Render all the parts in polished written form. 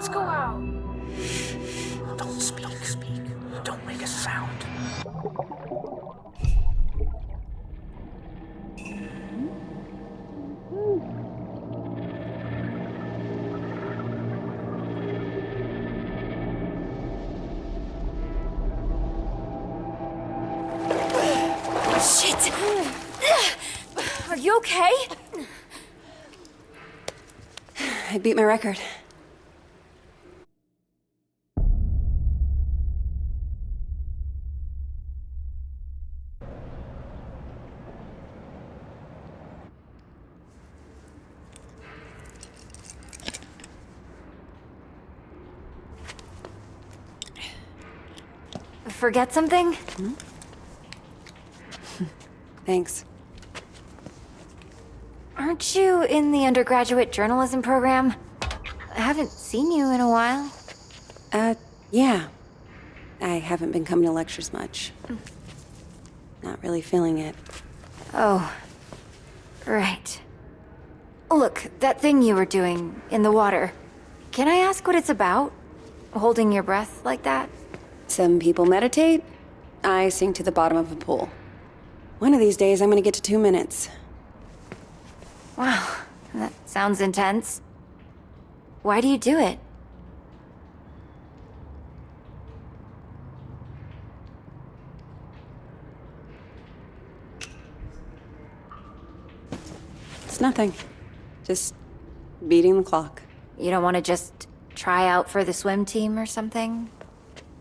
Let's go out. Don't speak. Don't make a sound. Shit! Are you okay? I beat my record. Forget something? Thanks. Aren't you in the undergraduate journalism program? I haven't seen you in a while. Yeah. I haven't been coming to lectures much. Not really feeling it. Oh, right. Look, that thing you were doing in the water. Can I ask what it's about? Holding your breath like that? Some people meditate. I sink to the bottom of a pool. One of these days, I'm gonna get to 2 minutes. Wow, that sounds intense. Why do you do it? It's nothing. Just beating the clock. You don't want to just try out for the swim team or something?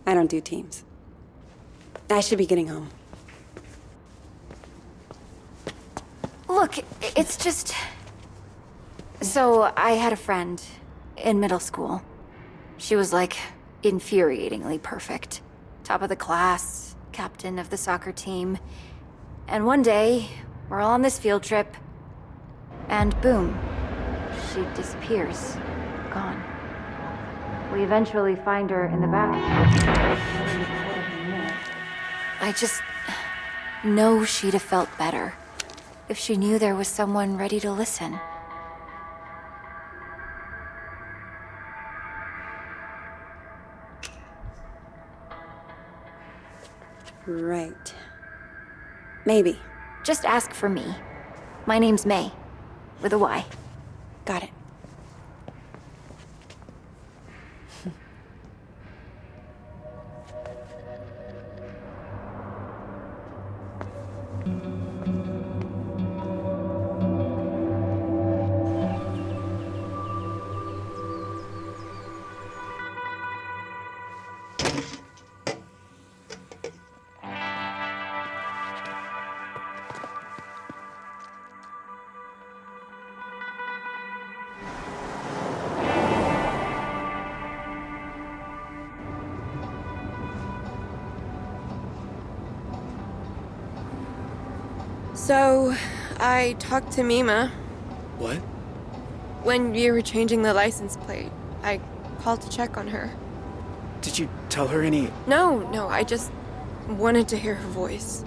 I don't do teams. I should be getting home. Look, it's just... So, I had a friend in middle school. She was like infuriatingly perfect. Top of the class, captain of the soccer team. And one day, we're all on this field trip, and boom, she disappears. Gone. We eventually find her in the bathroom. I just know she'd have felt better if she knew there was someone ready to listen. Right. Maybe. Just ask for me. My name's May, with a Y. Got it. So, I talked to Mima. What? When you were changing the license plate, I called to check on her. Did you tell her any... No, I just wanted to hear her voice.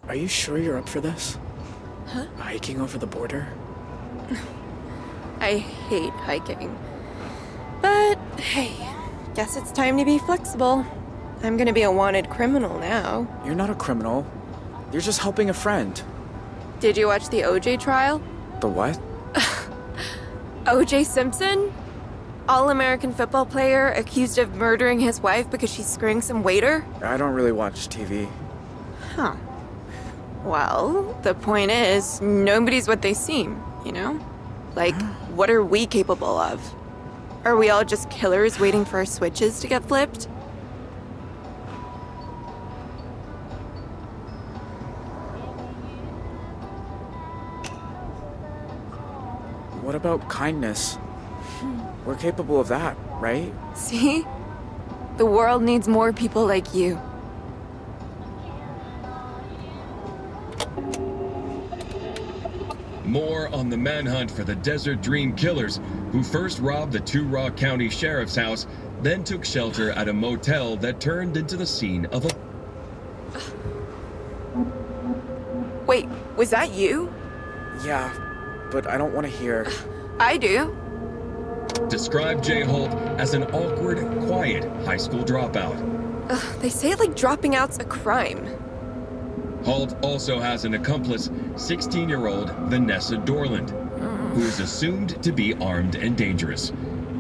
Are you sure you're up for this? Huh? Hiking over the border? I hate hiking. But, hey, guess it's time to be flexible. I'm gonna be a wanted criminal now. You're not a criminal. You're just helping a friend. Did you watch the OJ trial? The what? OJ Simpson? All-American football player accused of murdering his wife because she's screwing some waiter? I don't really watch TV. Huh. Well, the point is, nobody's what they seem, you know? Like, what are we capable of? Are we all just killers waiting for our switches to get flipped? What about kindness? We're capable of that, right? See? The world needs more people like you. More on the manhunt for the Desert Dream Killers, who first robbed the Two Rock County Sheriff's house, then took shelter at a motel that turned into the scene of a... Wait, was that you? Yeah, but I don't want to hear. I do. Describe Jay Holt as an awkward, quiet high school dropout. They say it like dropping out's a crime. Holt also has an accomplice, 16-year-old Vanessa Dorland, who is assumed to be armed and dangerous.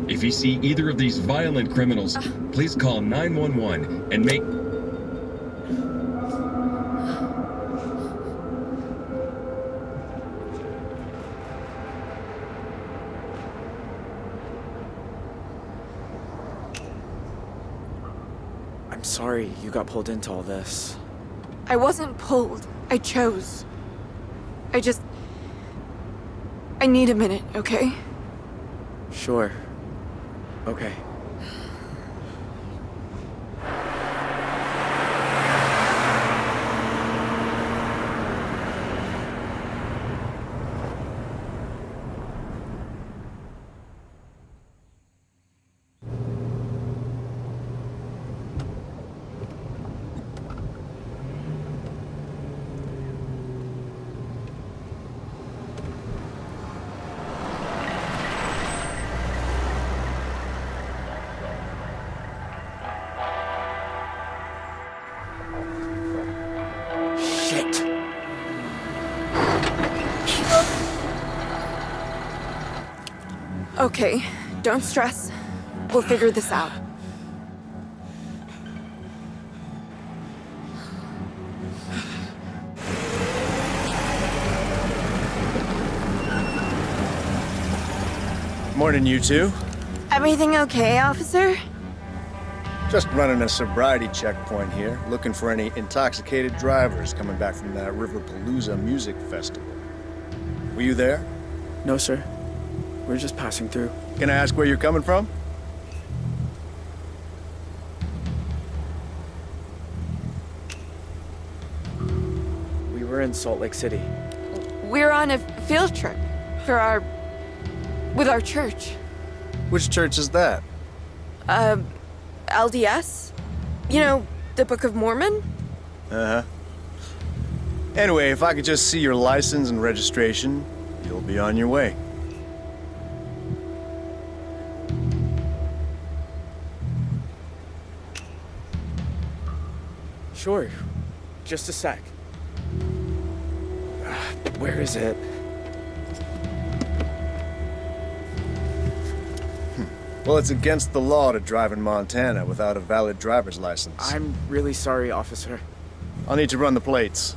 If you see either of these violent criminals, please call 911 and make... I'm sorry you got pulled into all this. I wasn't pulled. I chose. I need a minute, okay? Sure. Okay. Shit. Okay, don't stress. We'll figure this out. Morning, you two. Everything okay, officer? Just running a sobriety checkpoint here, looking for any intoxicated drivers coming back from that Riverpalooza music festival. Were you there? No, sir. We're just passing through. Can I ask where you're coming from? We were in Salt Lake City. We're on a field trip with our church. Which church is that? LDS? You know, the Book of Mormon? Uh-huh. Anyway, if I could just see your license and registration, you'll be on your way. Sure. Just a sec. Where is it? Well, it's against the law to drive in Montana without a valid driver's license. I'm really sorry, officer. I'll need to run the plates.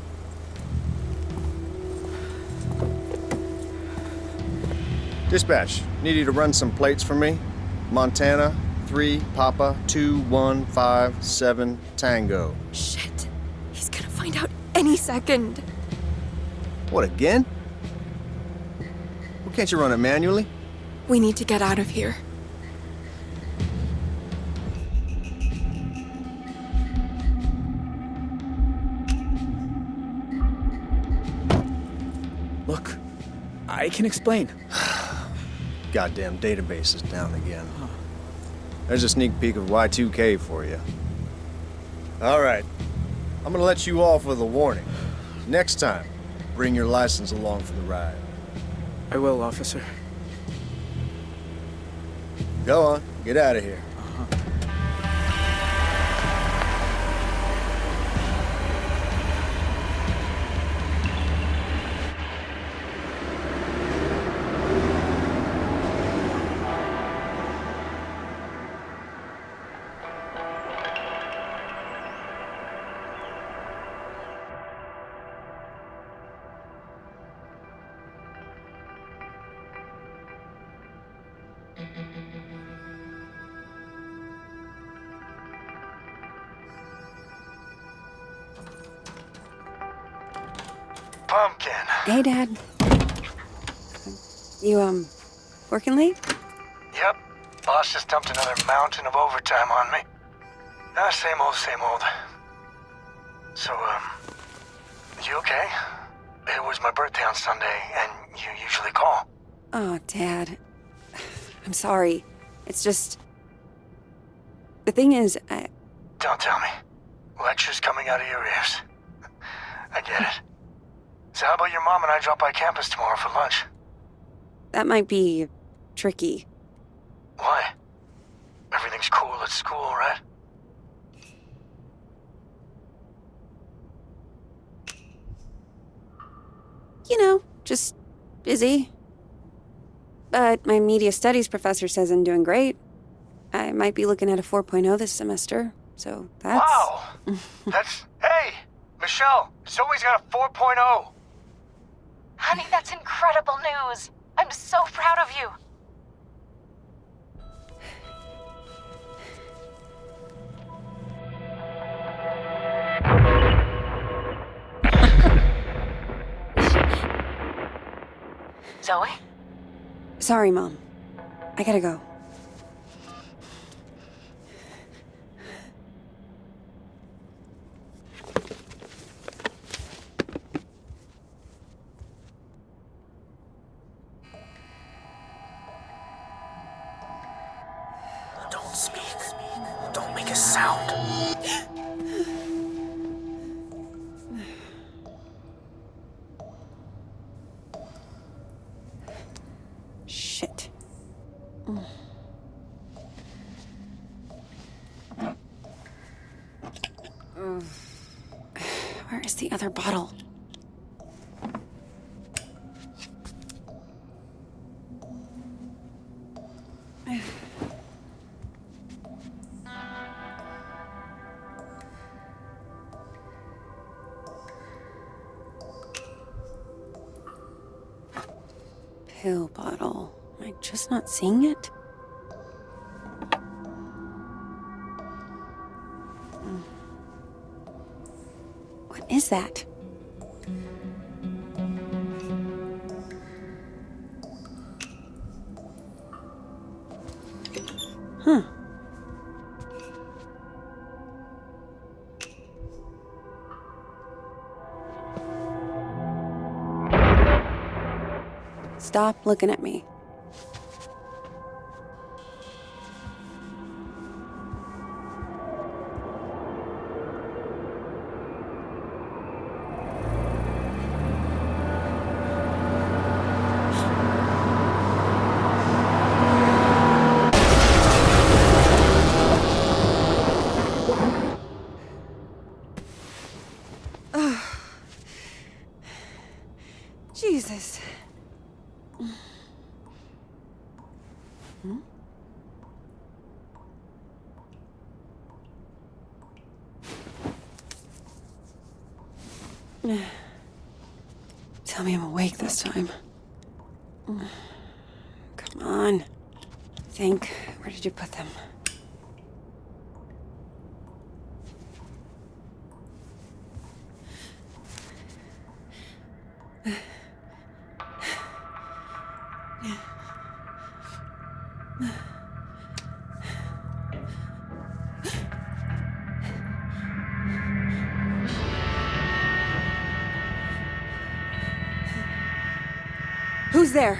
Dispatch, need you to run some plates for me. Montana, 3 Papa 2157 Tango. Shit. He's gonna find out any second. What, again? Well, can't you run it manually? We need to get out of here. Look, I can explain. Goddamn database is down again. There's a sneak peek of Y2K for you. All right, I'm gonna let you off with a warning. Next time, bring your license along for the ride. I will, officer. Go on, get out of here. Pumpkin. Hey, Dad. You, working late? Yep. Boss just dumped another mountain of overtime on me. Same old, same old. So, you okay? It was my birthday on Sunday, and you usually call. Oh, Dad. I'm sorry. It's just... The thing is, Don't tell me. Lectures coming out of your ears. I get it. So how about your mom and I drop by campus tomorrow for lunch? That might be tricky. Why? Everything's cool at school, right? You know, just busy. But my media studies professor says I'm doing great. I might be looking at a 4.0 this semester, so that's... Wow! Hey! Michelle, Zoe's got a 4.0! Honey, that's incredible news. I'm so proud of you. Zoe? Sorry, Mom. I gotta go. Don't speak. Don't make a sound. Shit. Where is the other bottle? Pill bottle. Am I just not seeing it? What is that? Huh. Stop looking at me. Jesus. Tell me I'm awake this time. Come on. Think. Where did you put them? Who's there?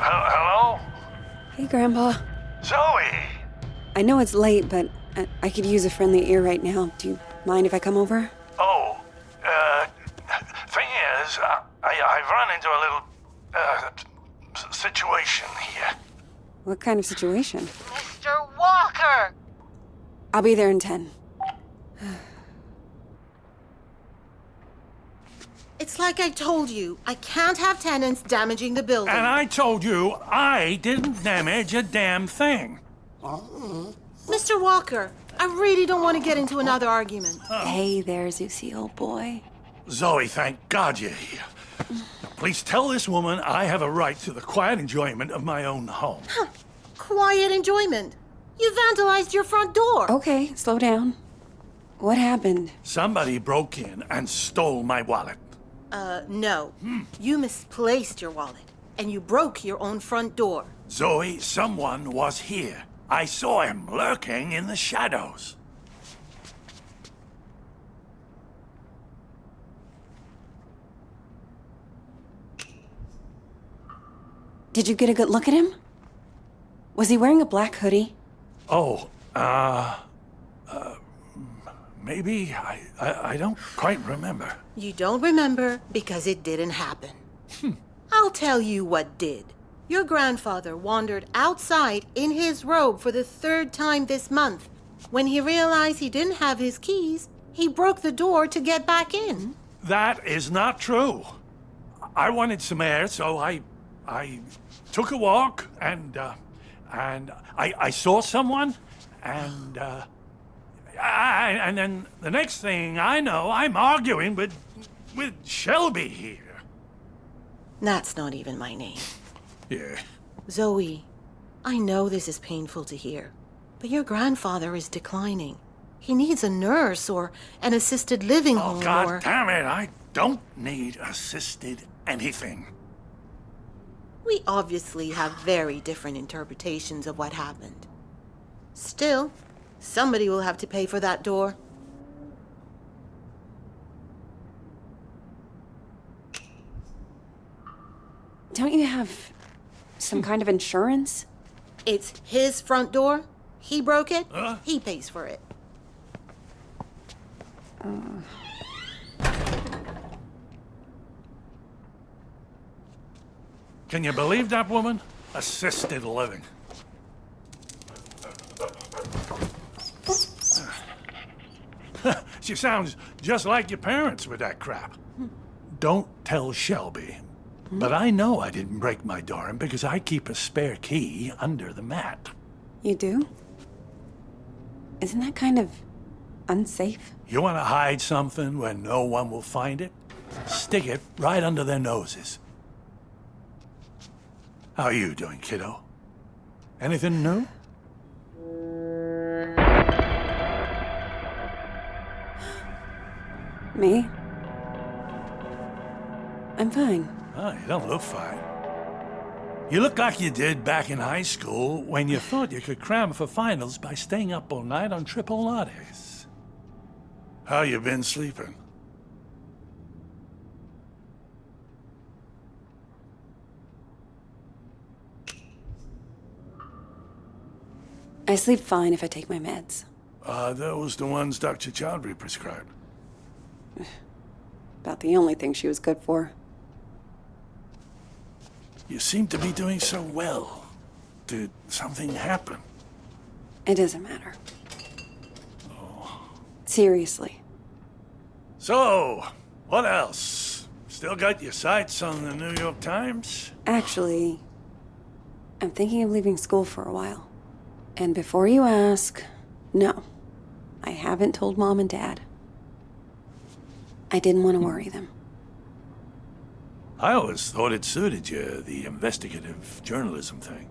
Hello? Hey, Grandpa. Zoe! I know it's late, but I could use a friendly ear right now. Do you mind if I come over? Oh, thing is, I've run into a little, situation here. What kind of situation? Mr. Walker! I'll be there in 10. It's like I told you. I can't have tenants damaging the building. And I told you I didn't damage a damn thing. Mr. Walker, I really don't want to get into another argument. Hey there, Zeusy, old boy. Zoe, thank God you're here. Now, please tell this woman I have a right to the quiet enjoyment of my own home. Quiet enjoyment. You vandalized your front door. Okay, slow down. What happened? Somebody broke in and stole my wallet. No. You misplaced your wallet, and you broke your own front door. Zoe, someone was here. I saw him lurking in the shadows. Did you get a good look at him? Was he wearing a black hoodie? Oh, maybe. I don't quite remember. You don't remember because it didn't happen. I'll tell you what did. Your grandfather wandered outside in his robe for the 3rd time this month. When he realized he didn't have his keys, he broke the door to get back in. That is not true. I wanted some air, so I took a walk, and I saw someone, and then the next thing I know, I'm arguing with Shelby here. That's not even my name. Yeah. Zoe, I know this is painful to hear, but your grandfather is declining. He needs a nurse or an assisted living Oh, home God or... damn it, I don't need assisted anything. We obviously have very different interpretations of what happened. Still, somebody will have to pay for that door. Don't you have some kind of insurance? It's his front door. He broke it. Huh? He pays for it. Can you believe that woman? Assisted living. She sounds just like your parents with that crap. Don't tell Shelby. But I know I didn't break my door in because I keep a spare key under the mat. You do? Isn't that kind of unsafe? You want to hide something where no one will find it? Stick it right under their noses. How are you doing, kiddo? Anything new? Me? I'm fine. Oh, you don't look fine. You look like you did back in high school when you thought you could cram for finals by staying up all night on triple lattes. How you been sleeping? I sleep fine if I take my meds. Those the ones Dr. Chowdhury prescribed. About the only thing she was good for. You seem to be doing so well. Did something happen? It doesn't matter. Seriously. So, what else? Still got your sights on the New York Times? Actually, I'm thinking of leaving school for a while. And before you ask, no. I haven't told Mom and Dad. I didn't want to worry them. I always thought it suited you, the investigative journalism thing.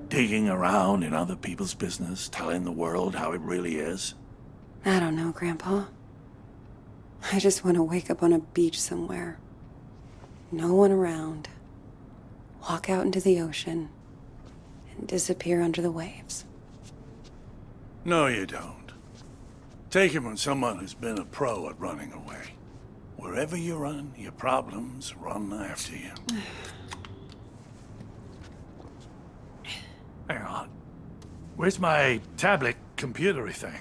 Digging around in other people's business, telling the world how it really is. I don't know, Grandpa. I just want to wake up on a beach somewhere. No one around. Walk out into the ocean and disappear under the waves. No, you don't. Take it from someone who's been a pro at running away. Wherever you run, your problems run after you. Hang on. Where's my tablet computery thing?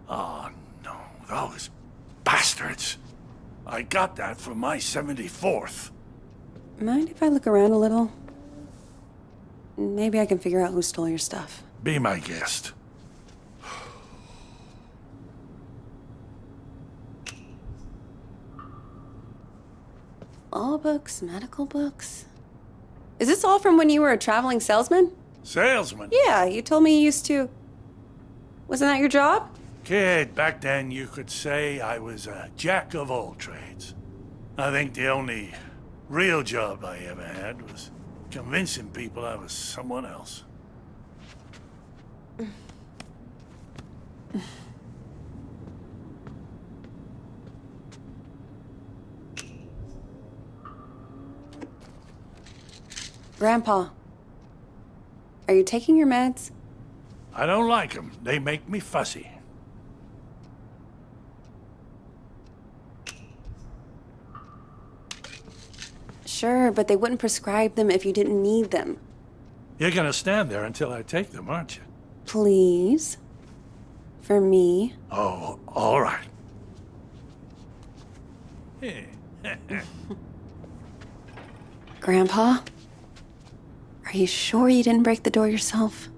Oh, no. Those bastards. I got that for my 74th. Mind if I look around a little? Maybe I can figure out who stole your stuff. Be my guest. Law books, medical books. Is this all from when you were a traveling salesman? Salesman? Yeah, you told me you used to. Wasn't that your job? Kid, back then you could say I was a jack of all trades. I think the only real job I ever had was convincing people I was someone else. Grandpa, are you taking your meds? I don't like them. They make me fussy. Sure, but they wouldn't prescribe them if you didn't need them. You're gonna stand there until I take them, aren't you? Please? For me? Oh, all right. Grandpa? Are you sure you didn't break the door yourself?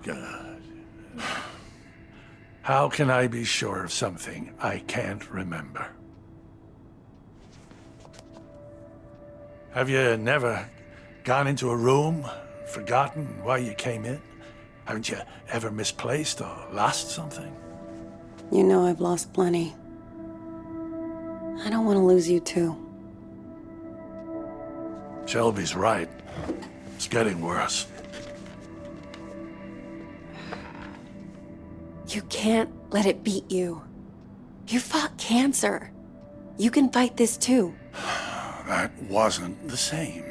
God. How can I be sure of something I can't remember? Have you never gone into a room, forgotten why you came in? Haven't you ever misplaced or lost something? You know I've lost plenty. I don't want to lose you too. Shelby's right. It's getting worse. You can't let it beat you. You fought cancer. You can fight this too. That wasn't the same.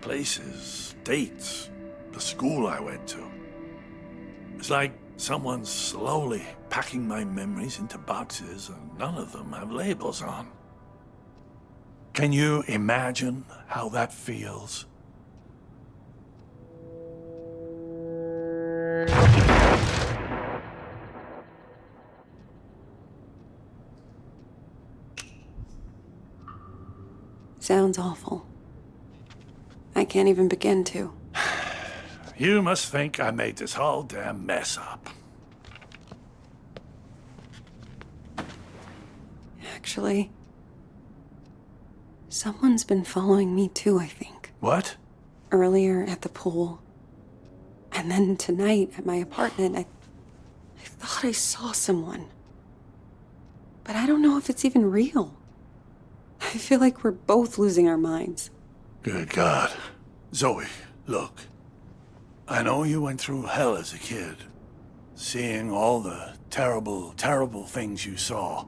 Places, dates, the school I went to. It's like someone's slowly packing my memories into boxes and none of them have labels on. Can you imagine how that feels? Sounds awful. I can't even begin to. You must think I made this whole damn mess up. Actually, someone's been following me too, I think. What? Earlier at the pool. And then tonight at my apartment, I thought I saw someone. But I don't know if it's even real. I feel like we're both losing our minds. Good God. Zoe, look. I know you went through hell as a kid. Seeing all the terrible, terrible things you saw.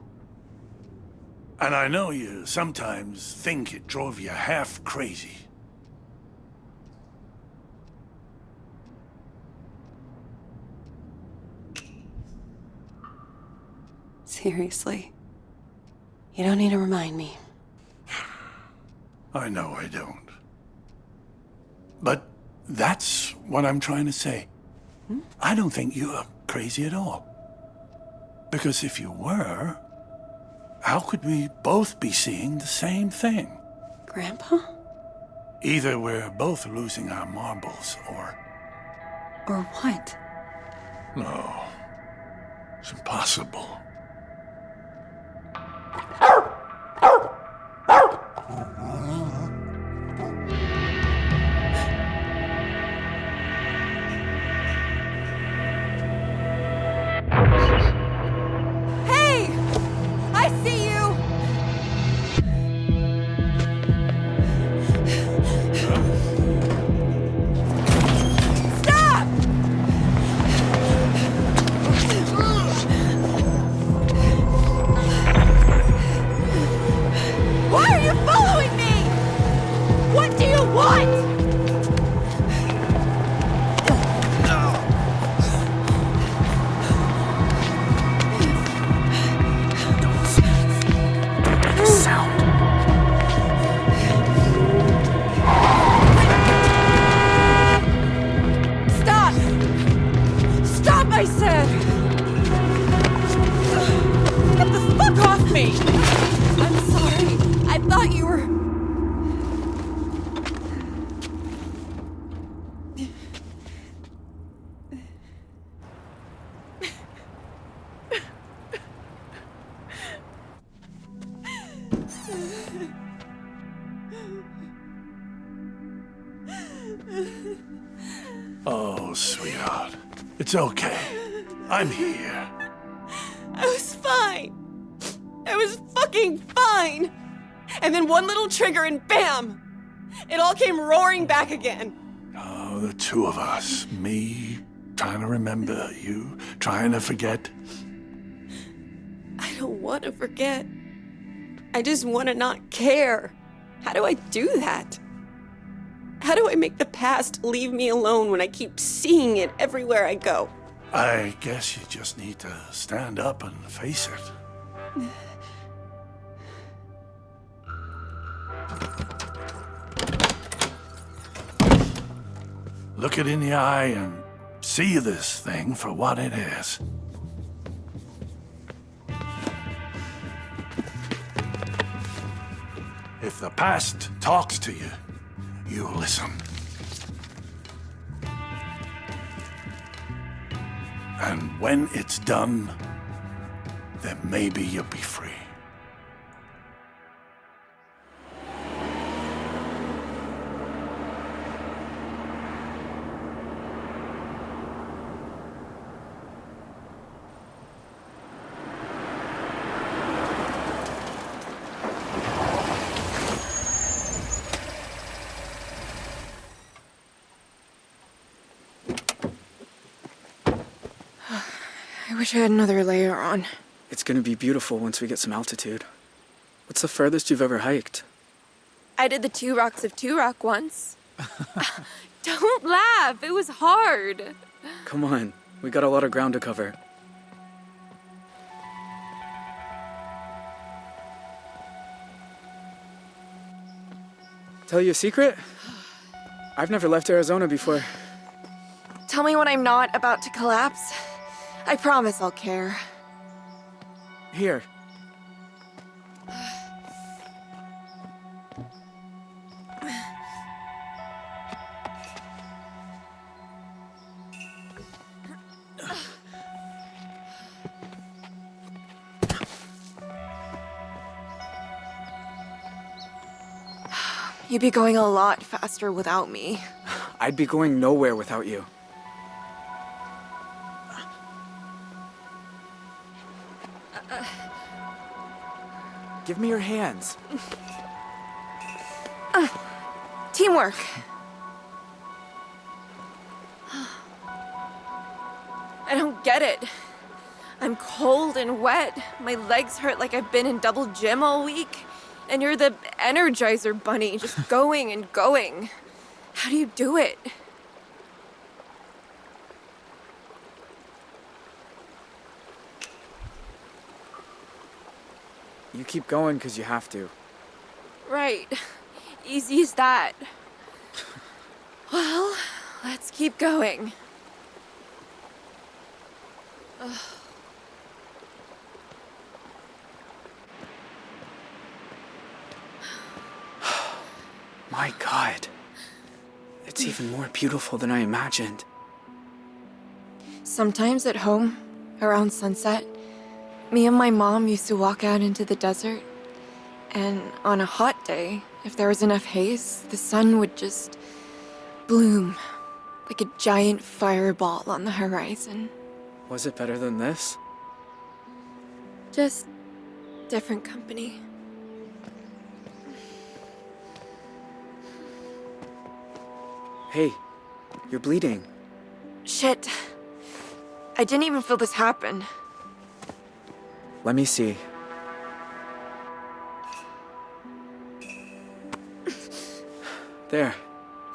And I know you sometimes think it drove you half crazy. Seriously. You don't need to remind me. I know I don't. But that's what I'm trying to say. I don't think you're crazy at all. Because if you were, how could we both be seeing the same thing? Grandpa? Either we're both losing our marbles, or... Or what? No. It's impossible. Hey! I see you! Stop! Why are you following me? What do you want? Stop! Stop, I said! Get the fuck off me! I'm sorry. I thought you were... Oh, sweetheart. It's okay. I'm here. I was fine. I was fucking fine. And then one little trigger and bam! It all came roaring back again. Oh, the two of us. Me trying to remember, you trying to forget. I don't want to forget. I just want to not care. How do I do that? How do I make the past leave me alone when I keep seeing it everywhere I go? I guess you just need to stand up and face it. Look it in the eye and see this thing for what it is. If the past talks to you, you listen. And when it's done, then maybe you'll be free. I wish I had another layer on. It's gonna be beautiful once we get some altitude. What's the furthest you've ever hiked? I did the 2 Rocks of 2 Rock once. Don't laugh, it was hard. Come on, we got a lot of ground to cover. Tell you a secret? I've never left Arizona before. Tell me when I'm not about to collapse. I promise I'll care. Here. You'd be going a lot faster without me. I'd be going nowhere without you. Give me your hands. Teamwork. I don't get it. I'm cold and wet. My legs hurt like I've been in double gym all week. And you're the Energizer Bunny, just going and going. How do you do it? You keep going because you have to. Right. Easy as that. Well, let's keep going. Ugh. My God. It's even more beautiful than I imagined. Sometimes at home, around sunset, me and my mom used to walk out into the desert. And on a hot day, if there was enough haze, the sun would just bloom like a giant fireball on the horizon. Was it better than this? Just different company. Hey, you're bleeding. Shit. I didn't even feel this happen. Let me see. There.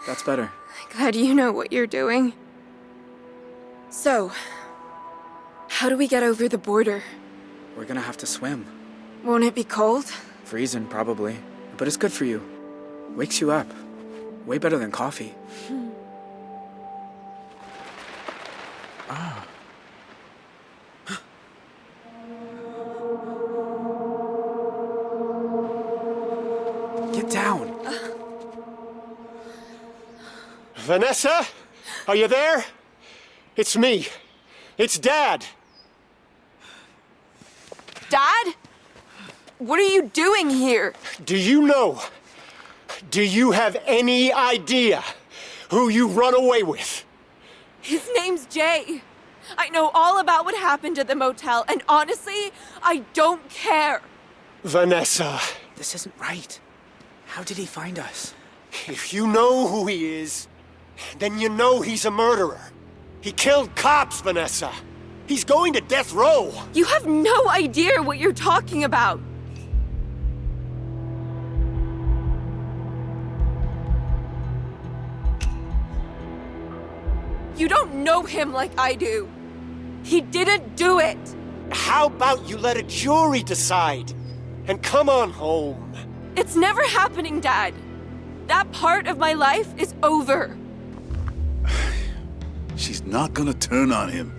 That's better. Glad you know what you're doing. So, how do we get over the border? We're gonna have to swim. Won't it be cold? Freezing, probably. But it's good for you. Wakes you up. Way better than coffee. Ah. Get down. Vanessa? Are you there? It's me. It's Dad. Dad? What are you doing here? Do you know? Do you have any idea who you run away with? His name's Jay. I know all about what happened at the motel, and honestly, I don't care. Vanessa. This isn't right. How did he find us? If you know who he is, then you know he's a murderer. He killed cops, Vanessa. He's going to death row. You have no idea what you're talking about. You don't know him like I do. He didn't do it. How about you let a jury decide? And come on home. It's never happening, Dad. That part of my life is over. She's not gonna turn on him.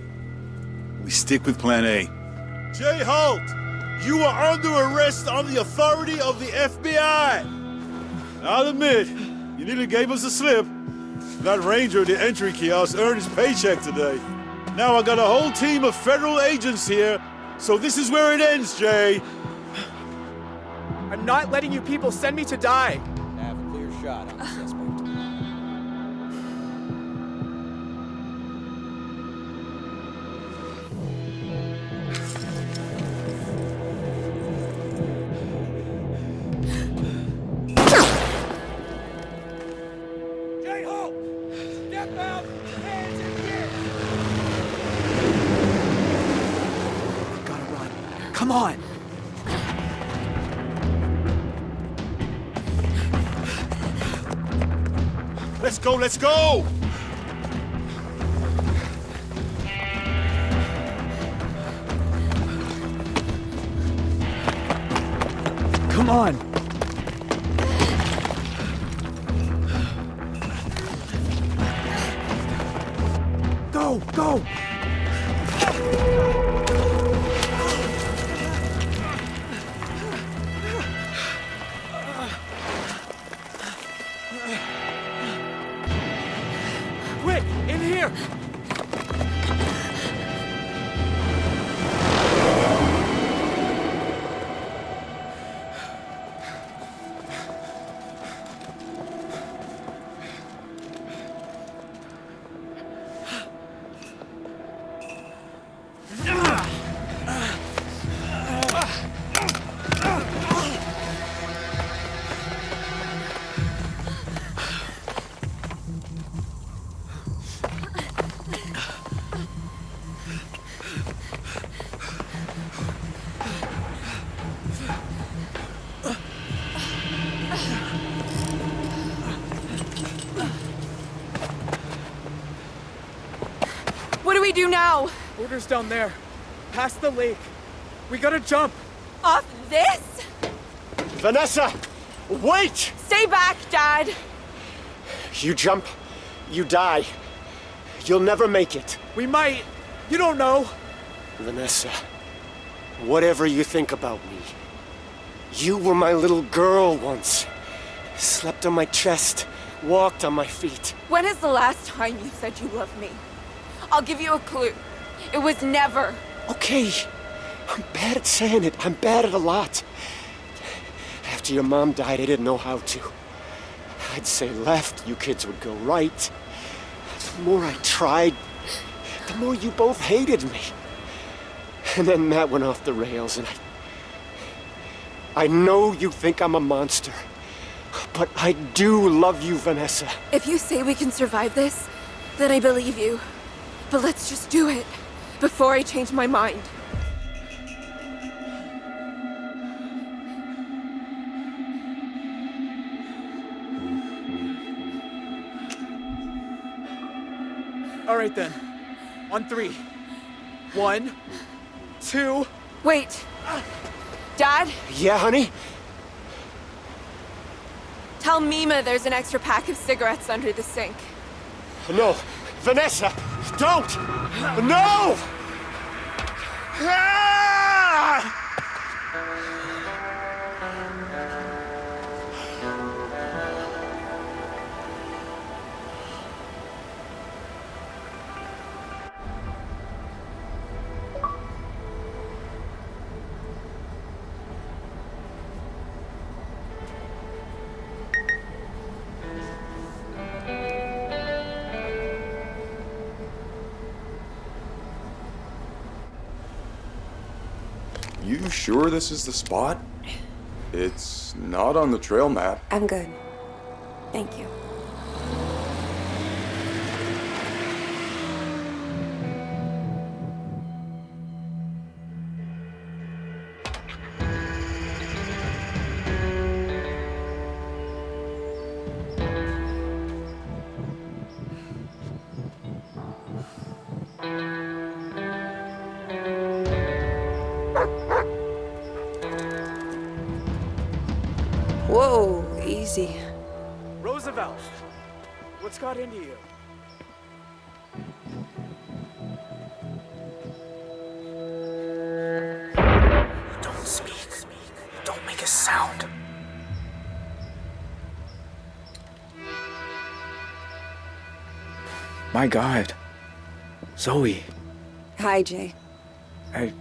We stick with plan A. Jay Holt, you are under arrest on the authority of the FBI. I'll admit, you nearly gave us a slip. That ranger at the entry kiosk earned his paycheck today. Now I got a whole team of federal agents here, so this is where it ends, Jay. I'm not letting you people send me to die. Have a clear shot on the suspect. Jay Holt, step out, hands in the air. Gotta run. Come on. Let's go, let's go! Come on. Go, go. Quick, in here. What do we do now? Border's down there. Past the lake. We gotta jump. Off this? Vanessa, wait! Stay back, Dad. You jump, you die. You'll never make it. We might. You don't know. Vanessa, whatever you think about me, you were my little girl once. Slept on my chest, walked on my feet. When is the last time you said you loved me? I'll give you a clue. It was never. Okay, I'm bad at saying it. I'm bad at a lot. After your mom died, I didn't know how to. I'd say left, you kids would go right. The more I tried, the more you both hated me. And then that went off the rails, and I know you think I'm a monster, but I do love you, Vanessa. If you say we can survive this, then I believe you. But let's just do it before I change my mind. All right then. On 3. 1, 2. Wait. Dad? Yeah, honey? Tell Mima there's an extra pack of cigarettes under the sink. No. Vanessa, don't! No! Ah! You sure this is the spot? It's not on the trail map. I'm good. Thank you. Whoa, easy. Roosevelt, what's got into you? Don't speak. Don't make a sound. My God. Zoe. Hi, Jay. I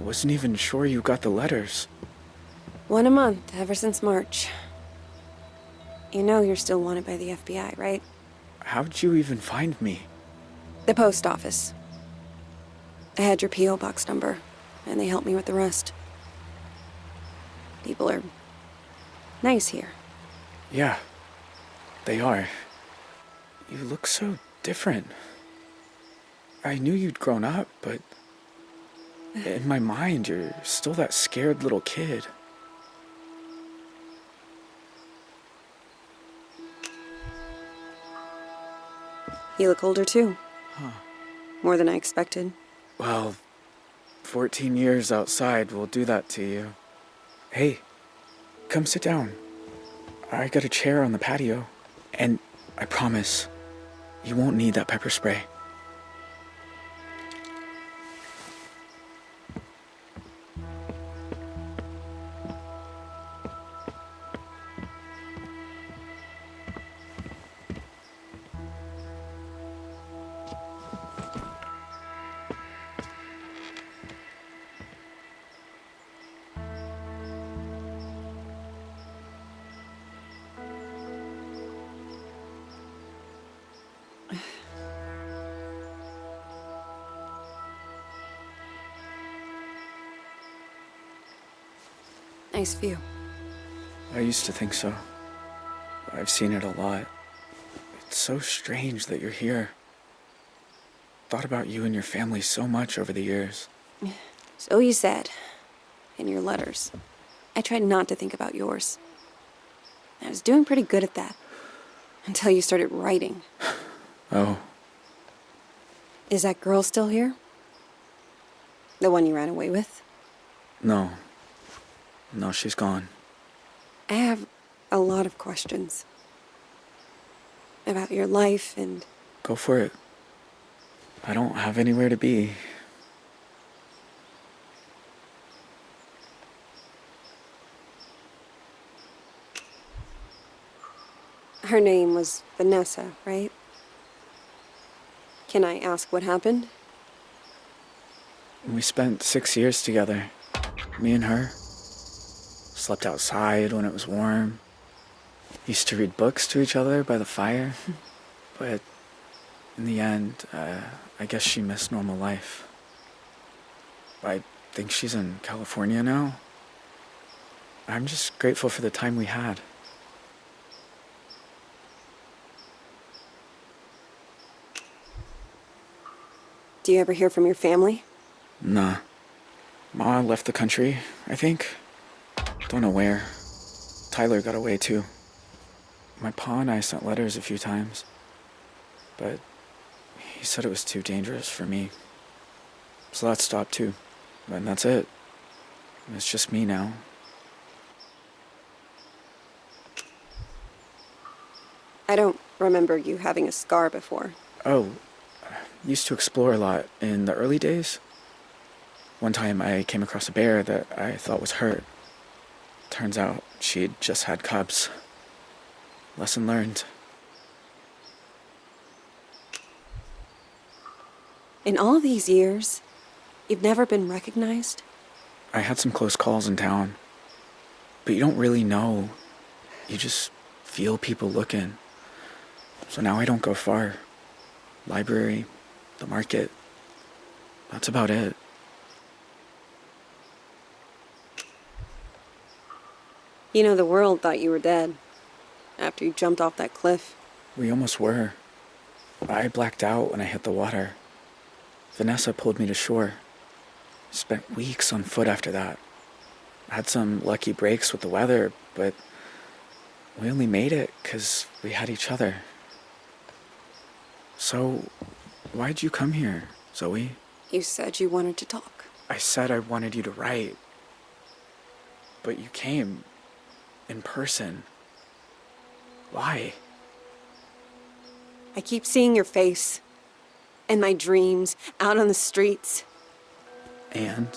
wasn't even sure you got the letters. 1 a month, ever since March. You know you're still wanted by the FBI, right? How'd you even find me? The post office. I had your P.O. box number, and they helped me with the rest. People are nice here. Yeah, they are. You look so different. I knew you'd grown up, but in my mind, you're still that scared little kid. You look older too. Huh. More than I expected. Well, 14 years outside will do that to you. Hey, come sit down. I got a chair on the patio, and I promise, you won't need that pepper spray. Nice view. I used to think so. I've seen it a lot. It's so strange that you're here. Thought about you and your family so much over the years. So you said. In your letters. I tried not to think about yours. I was doing pretty good at that. Until you started writing. Oh. Is that girl still here? The one you ran away with? No. No, she's gone. I have a lot of questions. About your life and... Go for it. I don't have anywhere to be. Her name was Vanessa, right? Can I ask what happened? We spent 6 years together. Me and her. Slept outside when it was warm. Used to read books to each other by the fire. But in the end, I guess she missed normal life. I think she's in California now. I'm just grateful for the time we had. Do you ever hear from your family? Nah. Ma left the country, I think. Don't know where. Tyler got away too. My pa and I sent letters a few times. But he said it was too dangerous for me. So that stopped too. And that's it. It's just me now. I don't remember you having a scar before. Oh, used to explore a lot in the early days. One time I came across a bear that I thought was hurt. Turns out she'd just had cubs. Lesson learned. In all these years, you've never been recognized? I had some close calls in town. But you don't really know. You just feel people looking. So now I don't go far. Library, the market. That's about it. You know, the world thought you were dead. After you jumped off that cliff. We almost were. I blacked out when I hit the water. Vanessa pulled me to shore. Spent weeks on foot after that. Had some lucky breaks with the weather, but we only made it because we had each other. So, why'd you come here, Zoe? You said you wanted to talk. I said I wanted you to write. But you came. in person. Why? I keep seeing your face. In my dreams, out on the streets. And?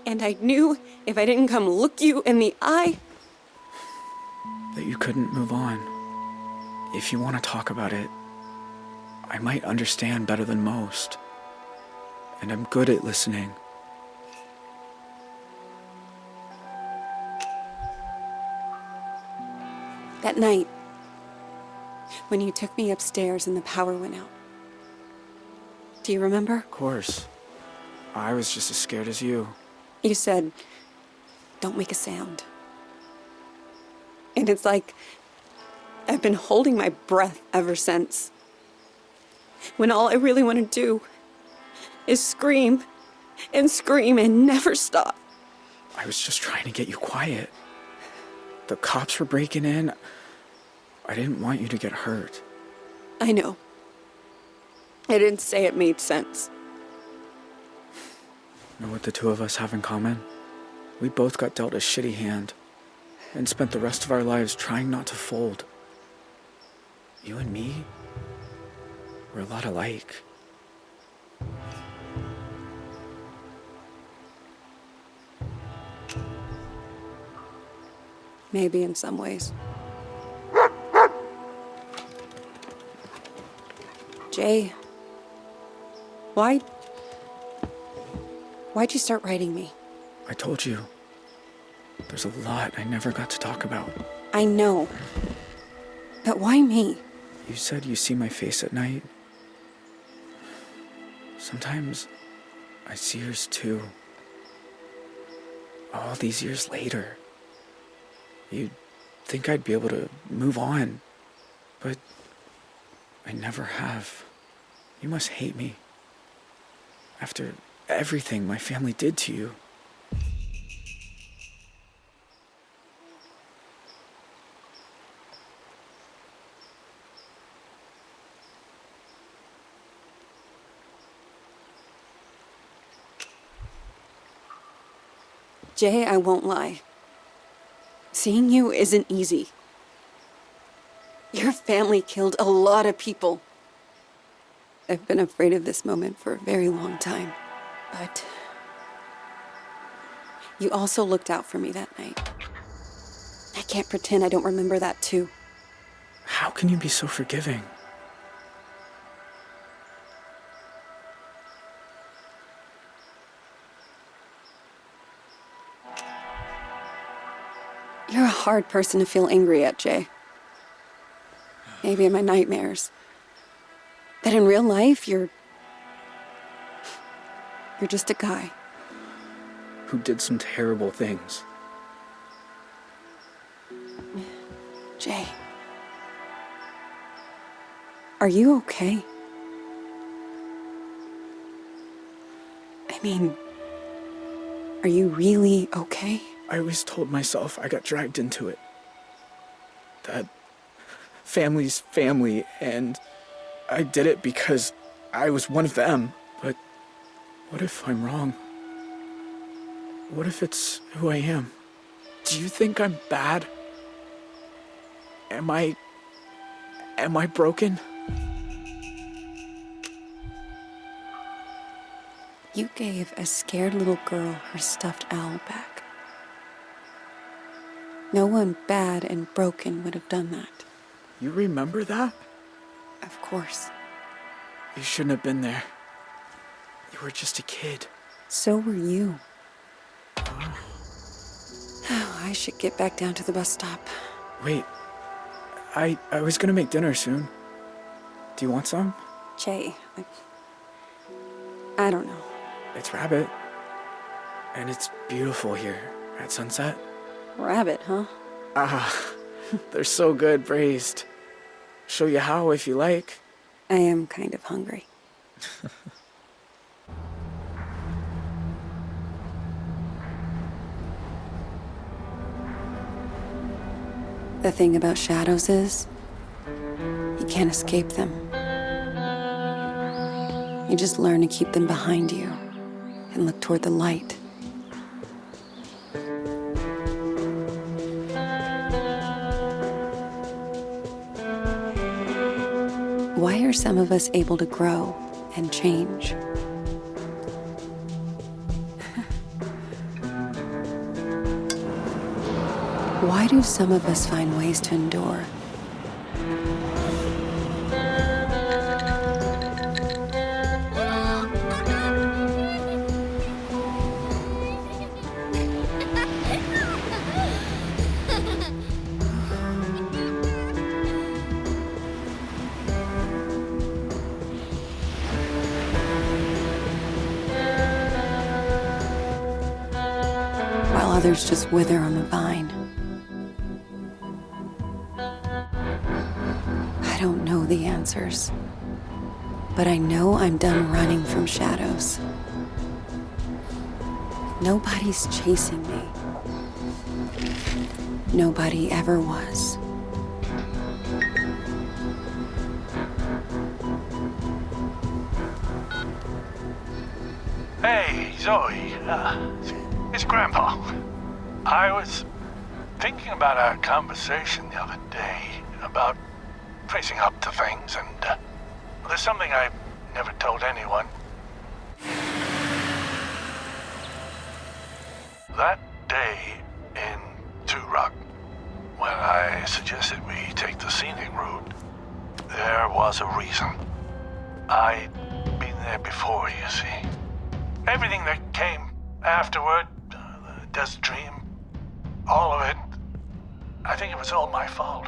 And I knew if I didn't come look you in the eye... that you couldn't move on. If you want to talk about it, I might understand better than most. And I'm good at listening. That night, when you took me upstairs and the power went out. Do you remember? Of course. I was just as scared as you. You said, don't make a sound. And it's like I've been holding my breath ever since. When all I really want to do is scream and scream and never stop. I was just trying to get you quiet. The cops were breaking in. I didn't want you to get hurt. I know. I didn't say it made sense. Know what the two of us have in common? We both got dealt a shitty hand and spent the rest of our lives trying not to fold. You and me, we're a lot alike. Maybe in some ways. Jay, why'd you start writing me? I told you. There's a lot I never got to talk about. I know. But why me? You said you see my face at night. Sometimes I see yours too. All these years later. You'd think I'd be able to move on, but I never have. You must hate me. After everything my family did to you. Jay, I won't lie. Seeing you isn't easy. Your family killed a lot of people. I've been afraid of this moment for a very long time. But you also looked out for me that night. I can't pretend I don't remember that too. How can you be so forgiving? You're a hard person to feel angry at, Jay. Maybe in my nightmares. But in real life, you're just a guy. Who did some terrible things. Jay. Are you okay? I mean, are you really okay? I always told myself I got dragged into it. That family's family, and I did it because I was one of them. But what if I'm wrong? What if it's who I am? Do you think I'm bad? Am I broken? You gave a scared little girl her stuffed owl back. No one bad and broken would have done that. You remember that? Of course. You shouldn't have been there. You were just a kid. So were you. Oh, I should get back down to the bus stop. Wait. I was gonna make dinner soon. Do you want some? Jay, I don't know. It's rabbit. And it's beautiful here at sunset. Rabbit, huh? Ah, they're so good braised. Show you how if you like. I am kind of hungry. The thing about shadows is, you can't escape them. You just learn to keep them behind you and look toward the light. Why are some of us able to grow and change? Why do some of us find ways to endure? While others just wither on the vine. I don't know the answers, but I know I'm done running from shadows. Nobody's chasing me. Nobody ever was. Hey, Zoe. It's Grandpa. I was thinking about our conversation the other day about facing up to things, and there's something I never told anyone. That day in Two Rock, when I suggested we take the scenic route, there was a reason. I'd been there before, you see. Everything that came afterward, the desert dream, all of it, I think it was all my fault.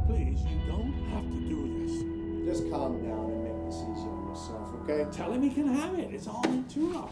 Please, you don't have to do this. Just calm down and make this easy on yourself, okay? Tell him he can have it. It's all in Two Rock.